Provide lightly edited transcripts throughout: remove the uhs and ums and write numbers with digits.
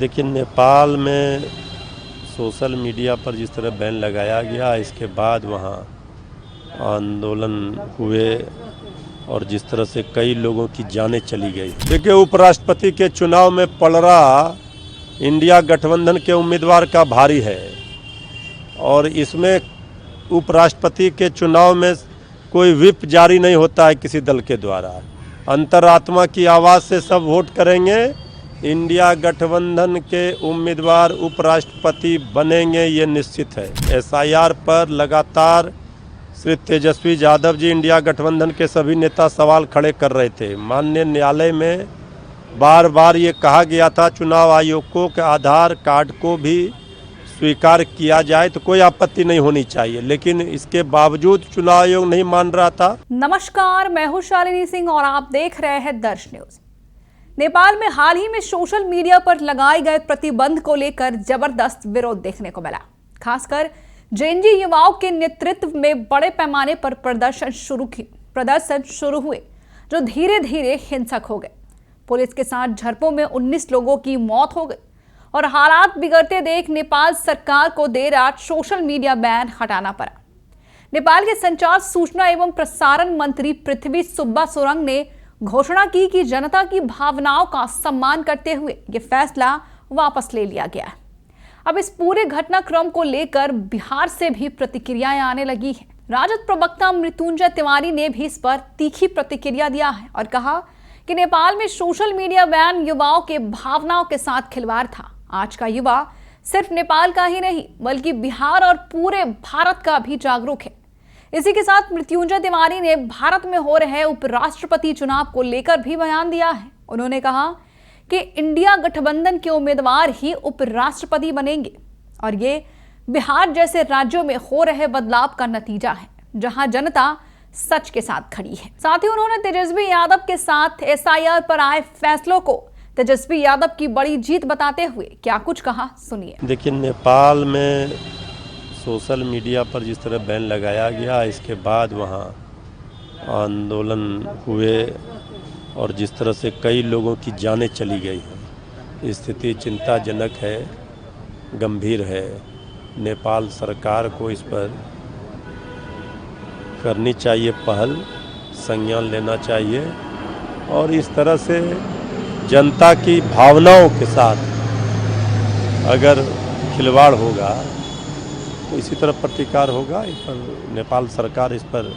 देखिए, नेपाल में social media पर जिस तरह बैन लगाया गया, इसके बाद वहाँ आंदोलन हुए और जिस तरह से कई लोगों की जानें चली गई। देखिए, उपराष्ट्रपति के चुनाव में पलड़ा इंडिया गठबंधन के उम्मीदवार का भारी है और इसमें उपराष्ट्रपति के चुनाव में कोई व्हिप जारी नहीं होता है किसी दल के द्वारा। अंतरात्मा की आवाज़ से सब वोट करेंगे। इंडिया गठबंधन के उम्मीदवार उपराष्ट्रपति बनेंगे, ये निश्चित है। एसआईआर पर लगातार श्री तेजस्वी यादव जी, इंडिया गठबंधन के सभी नेता सवाल खड़े कर रहे थे। माननीय न्यायालय में बार बार ये कहा गया था चुनाव आयोग को कि आधार कार्ड को भी स्वीकार किया जाए तो कोई आपत्ति नहीं होनी चाहिए, लेकिन इसके बावजूद चुनाव आयोग नहीं मान रहा था। नमस्कार, मैं हूं शालिनी सिंह और आप देख रहे हैं दर्श न्यूज। नेपाल में हाल ही में सोशल मीडिया पर लगाए गए प्रतिबंध को लेकर जबरदस्त विरोध देखने को मिला। खासकर जेनजी युवाओं के नेतृत्व में बड़े पैमाने पर प्रदर्शन शुरू हुए, जो धीरे धीरे हिंसक हो गए। पुलिस के साथ झड़पों में 19 लोगों की मौत हो गई और हालात बिगड़ते देख नेपाल सरकार को देर रात सोशल मीडिया बैन हटाना पड़ा। नेपाल के संचार, सूचना एवं प्रसारण मंत्री पृथ्वी सुब्बा सुरंग ने घोषणा की कि जनता की भावनाओं का सम्मान करते हुए ये फैसला वापस ले लिया गया है। अब इस पूरे घटनाक्रम को लेकर बिहार से भी प्रतिक्रियाएं आने लगी हैं। राजद प्रवक्ता मृत्युंजय तिवारी ने भी इस पर तीखी प्रतिक्रिया दिया है और कहा कि नेपाल में सोशल मीडिया बैन युवाओं के भावनाओं के साथ खिलवाड़ था। आज का युवा सिर्फ नेपाल का ही नहीं बल्कि बिहार और पूरे भारत का भी जागरूक है। इसी के साथ मृत्युंजय तिवारी ने भारत में हो रहे उपराष्ट्रपति चुनाव को लेकर भी बयान दिया है। उन्होंने कहा कि इंडिया गठबंधन के उम्मीदवार ही उपराष्ट्रपति बनेंगे और ये बिहार जैसे राज्यों में हो रहे बदलाव का नतीजा है, जहां जनता सच के साथ खड़ी है। साथ ही उन्होंने तेजस्वी यादव के साथ एसआईआर पर आए फैसलों को तेजस्वी यादव की बड़ी जीत बताते हुए क्या कुछ कहा, सुनिए। देखिए, नेपाल में सोशल मीडिया पर जिस तरह बैन लगाया गया, इसके बाद वहाँ आंदोलन हुए और जिस तरह से कई लोगों की जानें चली गई हैं, स्थिति चिंताजनक है, गंभीर है। नेपाल सरकार को इस पर करनी चाहिए पहल, संज्ञान लेना चाहिए और इस तरह से जनता की भावनाओं के साथ अगर खिलवाड़ होगा तो इसी तरह प्रतिकार होगा। इस पर नेपाल सरकार इस पर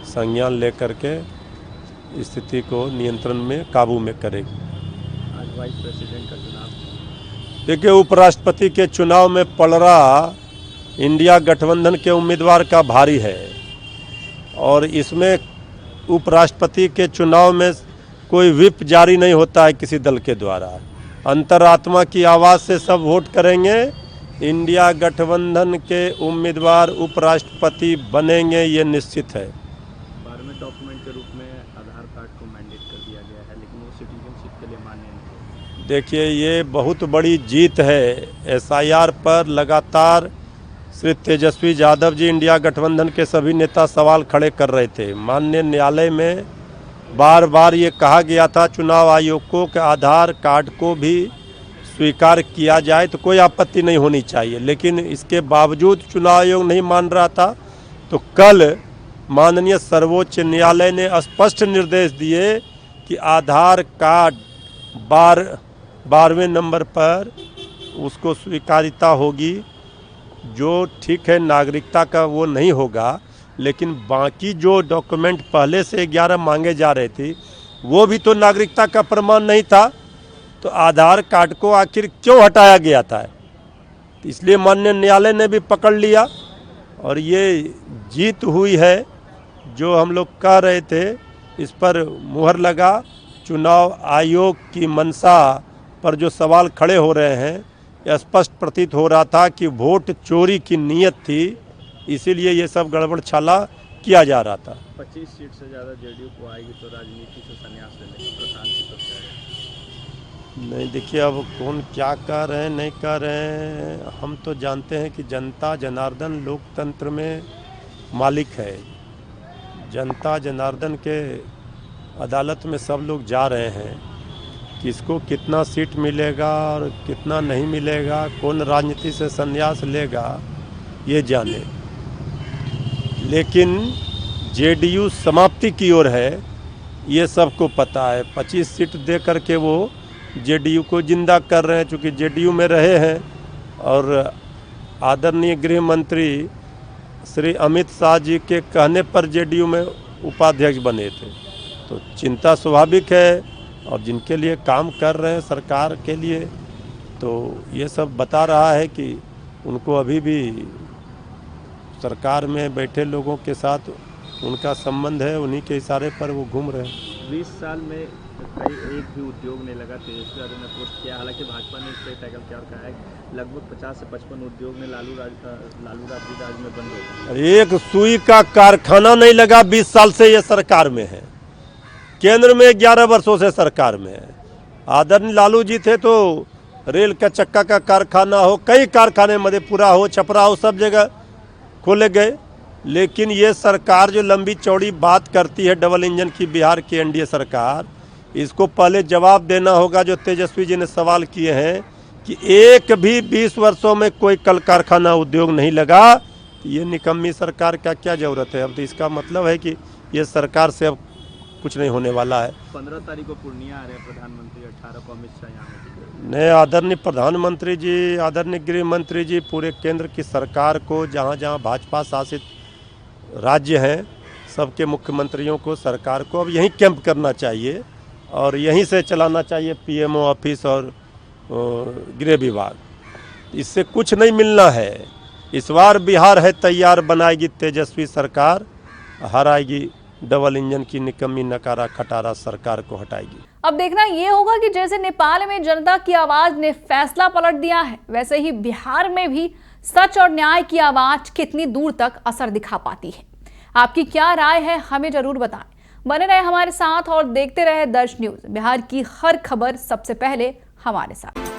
संज्ञान लेकर के स्थिति को नियंत्रण में, काबू में करेगी। आज वाइस प्रेसिडेंट का चुनाव, देखिए, उपराष्ट्रपति के चुनाव में पलड़ा इंडिया गठबंधन के उम्मीदवार का भारी है और इसमें उपराष्ट्रपति के चुनाव में कोई व्हिप जारी नहीं होता है किसी दल के द्वारा। अंतरात्मा की आवाज़ से सब वोट करेंगे। इंडिया गठबंधन के उम्मीदवार उपराष्ट्रपति बनेंगे, ये निश्चित है। 12वें डॉक्यूमेंट के रूप में आधार कार्ड को मैंडेट कर दिया गया है, लेकिन वो सिटीजनशिप के लिए मान्य नहीं है। देखिए, ये बहुत बड़ी जीत है। एसआईआर पर लगातार श्री तेजस्वी यादव जी, इंडिया गठबंधन के सभी नेता सवाल खड़े कर रहे थे। माननीय न्यायालय में बार बार ये कहा गया था चुनाव आयोग को कि आधार कार्ड को भी स्वीकार किया जाए तो कोई आपत्ति नहीं होनी चाहिए, लेकिन इसके बावजूद चुनाव आयोग नहीं मान रहा था। तो कल माननीय सर्वोच्च न्यायालय ने स्पष्ट निर्देश दिए कि आधार कार्ड 12वें नंबर पर उसको स्वीकारिता होगी। जो ठीक है, नागरिकता का वो नहीं होगा, लेकिन बाकी जो डॉक्यूमेंट पहले से 11 मांगे जा रहे थे वो भी तो नागरिकता का प्रमाण नहीं था। तो आधार कार्ड को आखिर क्यों हटाया गया था? इसलिए माननीय न्यायालय ने भी पकड़ लिया और ये जीत हुई है। जो हम लोग कह रहे थे, इस पर मुहर लगा। चुनाव आयोग की मंशा पर जो सवाल खड़े हो रहे हैं, यह स्पष्ट प्रतीत हो रहा था कि वोट चोरी की नीयत थी, इसीलिए ये सब गड़बड़ छाला किया जा रहा था। 25 सीट से ज़्यादा जेडीयू को आएगी तो राजनीति से संन्यास ले लेंगे, प्रधान की तरफ से। नहीं, देखिए, अब कौन क्या कह रहे हैं, नहीं कह रहे हैं, हम तो जानते हैं कि जनता जनार्दन लोकतंत्र में मालिक है। जनता जनार्दन के अदालत में सब लोग जा रहे हैं किसको कितना सीट मिलेगा और कितना नहीं मिलेगा, कौन राजनीति से संन्यास लेगा, ये जाने। लेकिन जेडीयू समाप्ति की ओर है, ये सबको पता है। 25 सीट दे करके वो जेडीयू को जिंदा कर रहे हैं, चूँकि जेडीयू में रहे हैं और आदरणीय गृह मंत्री श्री अमित शाह जी के कहने पर जेडीयू में उपाध्यक्ष बने थे। तो चिंता स्वाभाविक है, और जिनके लिए काम कर रहे हैं सरकार के लिए, तो ये सब बता रहा है कि उनको अभी भी सरकार में बैठे लोगों के साथ उनका संबंध है, उन्हीं के इशारे पर वो घूम रहे हैं। 20 साल में कई एक भी उद्योग नहीं लगा, तेजस्वी यादव ने पोस्ट किया। हालांकि भाजपा ने इस पर टैकल किया और कहा है लगभग 50 से 55 उद्योग ने लालू राबड़ी राज में बंद हो गए। एक सुई का कारखाना नहीं लगा 20 साल से ये सरकार में है। केंद्र में 11 वर्षों से सरकार में है। आदरणीय लालू जी थे तो रेल का चक्का का कारखाना हो, कई कारखाने मधेपुरा हो, छपरा हो, सब जगह खोले गए। लेकिन ये सरकार जो लंबी चौड़ी बात करती है डबल इंजन की, बिहार की एनडीए सरकार, इसको पहले जवाब देना होगा जो तेजस्वी जी ने सवाल किए हैं कि एक भी 20 वर्षों में कोई कल कारखाना उद्योग नहीं लगा। तो ये निकम्मी सरकार का क्या ज़रूरत है? अब तो इसका मतलब है कि ये सरकार से अब कुछ नहीं होने वाला है। 15 तारीख को पूर्णिया आ रहे हैं प्रधानमंत्री, 18 को अमित शाह यहाँ नए आदरणीय प्रधानमंत्री जी, आदरणीय गृह मंत्री जी पूरे केंद्र की सरकार को, जहाँ जहाँ भाजपा शासित राज्य हैं, सबके मुख्यमंत्रियों को, सरकार को अब यहीं कैंप करना चाहिए और यहीं से चलाना चाहिए पीएमओ ऑफिस और गृह विभाग। इससे कुछ नहीं मिलना है। इस बार बिहार है तैयार, बनाएगी तेजस्वी सरकार, हराएगी डबल इंजन की निकम्मी नकारा खटारा सरकार को हटाएगी। अब देखना ये होगा कि जैसे नेपाल में जनता की आवाज ने फैसला पलट दिया है, वैसे ही बिहार में भी सच और न्याय की आवाज कितनी दूर तक असर दिखा पाती है। आपकी क्या राय है, हमें जरूर बताएं। बने रहे हमारे साथ और देखते रहे दर्श न्यूज। बिहार की हर खबर सबसे पहले हमारे साथ।